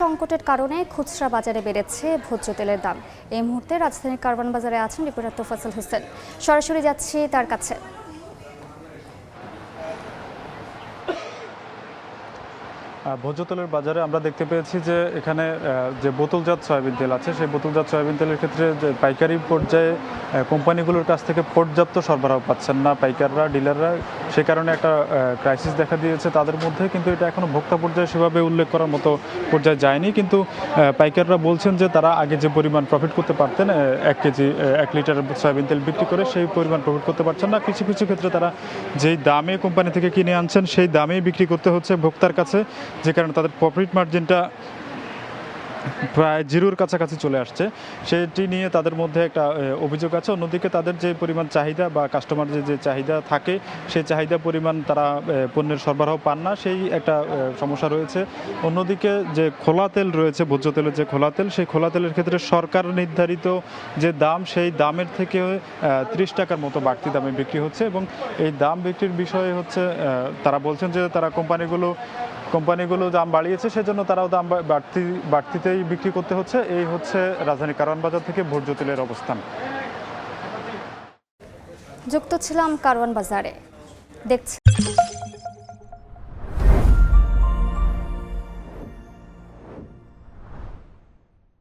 সংকটের কারণে খুচরা বাজারে বেড়েছে ভোজ্য তেলের দাম। এই মুহূর্তে রাজধানীর কারওয়ান বাজারে আছেন রিপোর্টার তোফাজ্জল হোসেন। সরাসরি যাচ্ছি তার কাছে। ভোজ্য তেলের বাজারে আমরা দেখতে পেয়েছি যে এখানে যে বোতলজাত সয়াবিন তেল আছে, সেই বোতলজাত সয়াবিন তেলের ক্ষেত্রে যে পাইকারি পর্যায়ে কোম্পানিগুলোর কাছ থেকে পর্যাপ্ত সরবরাহ পাচ্ছেন না পাইকাররা, ডিলাররা। সে কারণে একটা ক্রাইসিস দেখা দিয়েছে তাদের মধ্যে, কিন্তু এটা এখনও ভোক্তা পর্যায়ে সেভাবে উল্লেখ করার মতো পর্যায়ে যায়নি। কিন্তু পাইকাররা বলছেন যে তারা আগে যে পরিমাণ প্রফিট করতে পারতেন 1 লিটার সয়াবিন তেল বিক্রি করে, সেই পরিমাণ প্রফিট করতে পারছেন না। কিছু কিছু ক্ষেত্রে তারা যেই দামে কোম্পানি থেকে কিনে আনছেন সেই দামেই বিক্রি করতে হচ্ছে ভোক্তার কাছে, যে কারণে তাদের প্রফিট মার্জিনটা প্রায় জিরোর কাছাকাছি চলে আসছে। সেটি নিয়ে তাদের মধ্যে একটা অভিযোগ আছে। অন্যদিকে তাদের যে পরিমাণ চাহিদা বা কাস্টমারদের যে চাহিদা থাকে, সেই চাহিদা পরিমাণ তারা পণ্যের সরবরাহ পান না, সেই একটা সমস্যা রয়েছে। অন্যদিকে যে খোলা তেল রয়েছে, ভোজ্য তেলের যে খোলা তেল, সেই খোলা তেলের ক্ষেত্রে সরকার নির্ধারিত যে দাম, সেই দামের থেকে 30 টাকার মতো বাড়তি দামে বিক্রি হচ্ছে। এবং এই দাম বিক্রির বিষয়ে হচ্ছে তারা বলছেন যে তারা কোম্পানিগুলো দাম বাড়িয়েছে, সেজন্য তারাও দাম বাড়তিতেই বিক্রি করতে হচ্ছে। এই হচ্ছে রাজধানী কারওয়ান বাজার থেকে ভোজ্য তেলের অবস্থান। যুক্ত ছিলাম কারওয়ান বাজারে। দেখছেন